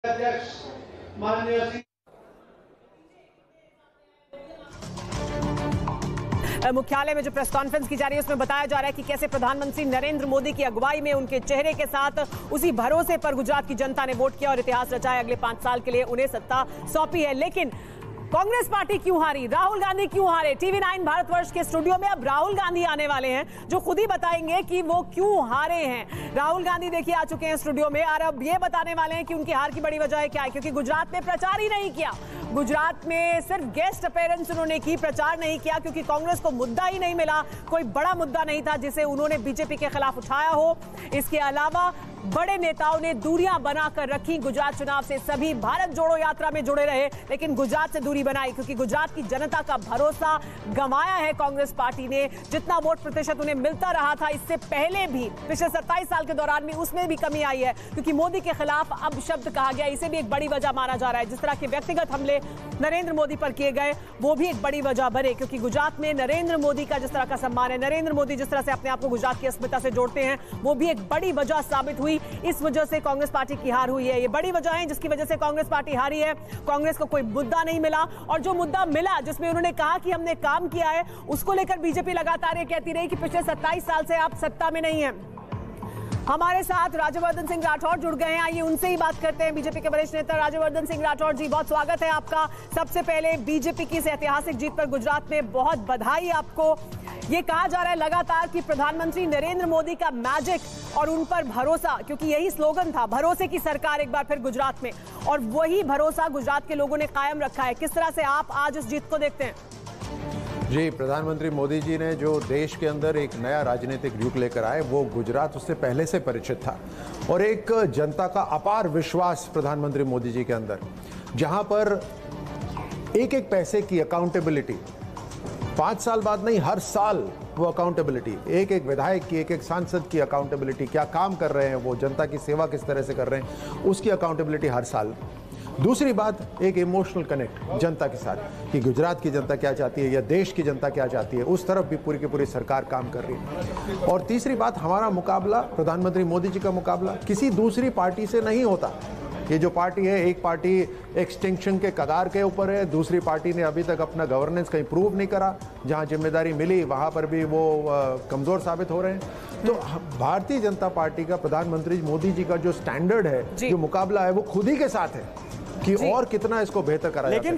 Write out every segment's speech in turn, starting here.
अध्यक्ष माननीय मुख्यालय में जो प्रेस कॉन्फ्रेंस की जा रही है उसमें बताया जा रहा है कि कैसे प्रधानमंत्री नरेंद्र मोदी की अगुवाई में उनके चेहरे के साथ उसी भरोसे पर गुजरात की जनता ने वोट किया और इतिहास रचाया। अगले 5 साल के लिए उन्हें सत्ता सौंपी है। लेकिन कांग्रेस पार्टी क्यों हारी, राहुल गांधी क्यों हारे? टीवी9 भारतवर्ष के स्टूडियो में अब राहुल गांधी आने वाले हैं जो खुद ही बताएंगे कि वो क्यों हारे हैं। राहुल गांधी देखिए आ चुके हैं स्टूडियो में और अब ये बताने वाले हैं कि उनकी हार की बड़ी वजह क्या है, क्योंकि गुजरात में प्रचार ही नहीं किया। गुजरात में सिर्फ गेस्ट अपीयरेंस उन्होंने की, प्रचार नहीं किया, क्योंकि कांग्रेस को मुद्दा ही नहीं मिला। कोई बड़ा मुद्दा नहीं था जिसे उन्होंने बीजेपी के खिलाफ उठाया हो। इसके अलावा बड़े नेताओं ने दूरियां बनाकर रखी गुजरात चुनाव से। सभी भारत जोड़ो यात्रा में जुड़े रहे लेकिन गुजरात से दूरी बनाई, क्योंकि गुजरात की जनता का भरोसा गंवाया है कांग्रेस पार्टी ने। जितना वोट प्रतिशत उन्हें मिलता रहा था इससे पहले भी, पिछले 27 साल के दौरान भी, उसमें भी कमी आई है, क्योंकि मोदी के खिलाफ अब शब्द कहा गया। इसे भी एक बड़ी वजह माना जा रहा है। जिस तरह के व्यक्तिगत हमले नरेंद्र मोदी पर किए गए वो भी एक बड़ी वजह बने, क्योंकि गुजरात में नरेंद्र मोदी का जिस तरह का सम्मान है, नरेंद्र मोदी जिस तरह से अपने आप को गुजरात की अस्मिता से जोड़ते हैं, वो भी एक बड़ी वजह साबित हुई। इस वजह से कांग्रेस पार्टी की हार हुई है। ये बड़ी वजह है जिसकी वजह से कांग्रेस पार्टी हारी है। कांग्रेस को कोई मुद्दा नहीं मिला और जो मुद्दा मिला जिसमें उन्होंने कहा कि हमने काम किया है, उसको लेकर बीजेपी लगातार ये कहती रही कि पिछले 27 साल से आप सत्ता में नहीं है। हमारे साथ राज्यवर्धन सिंह राठौड़ जुड़ गए हैं, आइए उनसे ही बात करते हैं। बीजेपी के वरिष्ठ नेता राज्यवर्धन सिंह राठौड़ जी, बहुत स्वागत है आपका। सबसे पहले बीजेपी की इस ऐतिहासिक जीत पर गुजरात में बहुत बधाई आपको। ये कहा जा रहा है लगातार कि प्रधानमंत्री नरेंद्र मोदी का मैजिक और उन पर भरोसा, क्योंकि यही स्लोगन था, भरोसे की सरकार एक बार फिर गुजरात में, और वही भरोसा गुजरात के लोगों ने कायम रखा है। किस तरह से आप आज इस जीत को देखते हैं? जी, प्रधानमंत्री मोदी जी ने जो देश के अंदर एक नया राजनीतिक युग लेकर आए, वो गुजरात उससे पहले से परिचित था, और एक जनता का अपार विश्वास प्रधानमंत्री मोदी जी के अंदर, जहां पर एक एक पैसे की अकाउंटेबिलिटी 5 साल बाद नहीं, हर साल वो अकाउंटेबिलिटी, एक एक विधायक की, एक एक सांसद की अकाउंटेबिलिटी, क्या काम कर रहे हैं वो, जनता की सेवा किस तरह से कर रहे हैं, उसकी अकाउंटेबिलिटी हर साल। दूसरी बात, एक इमोशनल कनेक्ट जनता के साथ, कि गुजरात की जनता क्या चाहती है या देश की जनता क्या चाहती है, उस तरफ भी पूरी की पूरी सरकार काम कर रही है। और तीसरी बात, हमारा मुकाबला, प्रधानमंत्री मोदी जी का मुकाबला किसी दूसरी पार्टी से नहीं होता। ये जो पार्टी है, एक पार्टी एक्सटिंक्शन के कगार के ऊपर है, दूसरी पार्टी ने अभी तक अपना गवर्नेंस कहीं प्रूव नहीं करा, जहां जिम्मेदारी मिली वहां पर भी वो कमजोर साबित हो रहे हैं। तो भारतीय जनता पार्टी का, प्रधानमंत्री मोदी जी का जो स्टैंडर्ड है, जो मुकाबला है, वो खुद ही के साथ है कि और कितना इसको बेहतर करा जा सकता है।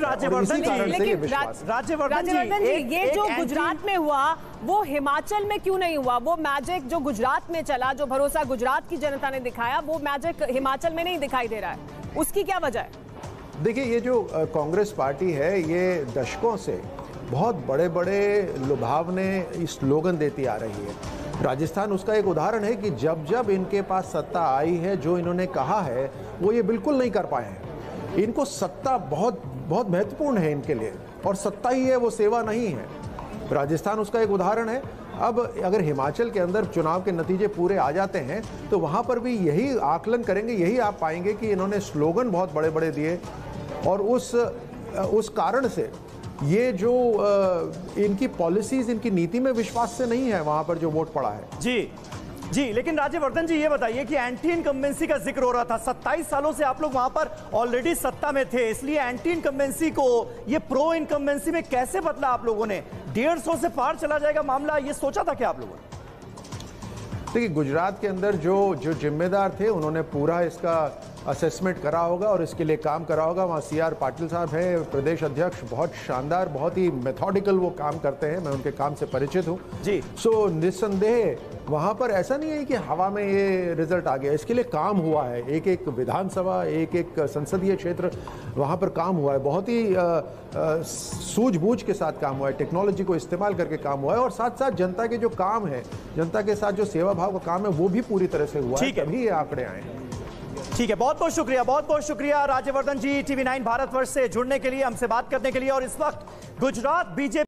लेकिन राज्यवर्धन जी, ये जो गुजरात में हुआ वो हिमाचल में क्यों नहीं हुआ? वो मैजिक जो गुजरात में चला, जो भरोसा गुजरात की जनता ने दिखाया, वो मैजिक हिमाचल में नहीं दिखाई दे रहा है, उसकी क्या वजह है? देखिए, ये जो कांग्रेस पार्टी है, ये दशकों से बहुत बड़े बड़े लुभावने स्लोगन देती आ रही है। राजस्थान उसका एक उदाहरण है कि जब जब इनके पास सत्ता आई है, जो इन्होंने कहा है वो ये बिल्कुल नहीं कर पाए हैं। इनको सत्ता बहुत बहुत महत्वपूर्ण है इनके लिए, और सत्ता ही है, वो सेवा नहीं है। राजस्थान उसका एक उदाहरण है। अब अगर हिमाचल के अंदर चुनाव के नतीजे पूरे आ जाते हैं तो वहां पर भी यही आकलन करेंगे, यही आप पाएंगे कि इन्होंने स्लोगन बहुत बड़े बड़े दिए, और उस कारण से ये जो इनकी पॉलिसीज, इनकी नीति में विश्वास से नहीं है वहां पर जो वोट पड़ा है। जी, लेकिन राज्यवर्धन जी ये बताइए कि एंटी इनकम्बेंसी का जिक्र हो रहा था। 27 सालों से आप लोग वहां पर ऑलरेडी सत्ता में थे, इसलिए एंटी इनकम्बेंसी को ये प्रो इनकम्बेंसी में कैसे बदला आप लोगों ने? 150 से पार चला जाएगा मामला, ये सोचा था क्या आप लोगों ने? देखिए, गुजरात के अंदर जो जिम्मेदार थे उन्होंने पूरा इसका असेसमेंट करा होगा और इसके लिए काम करा होगा। वहाँ CR पाटिल साहब हैं, प्रदेश अध्यक्ष, बहुत शानदार, बहुत ही मेथोडिकल वो काम करते हैं, मैं उनके काम से परिचित हूँ जी। सो निस्संदेह वहाँ पर ऐसा नहीं है कि हवा में ये रिजल्ट आ गया, इसके लिए काम हुआ है। एक एक विधानसभा, एक एक संसदीय क्षेत्र, वहाँ पर काम हुआ है, बहुत ही सूझबूझ के साथ काम हुआ है, टेक्नोलॉजी को इस्तेमाल करके काम हुआ है, और साथ साथ जनता के जो काम है, जनता के साथ जो सेवा भाव का काम है, वो भी पूरी तरह से हुआ है, तभी ये आंकड़े आए हैं। ठीक है, बहुत बहुत शुक्रिया राज्यवर्धन जी, टीवी9 भारतवर्ष से जुड़ने के लिए, हमसे बात करने के लिए। और इस वक्त गुजरात बीजेपी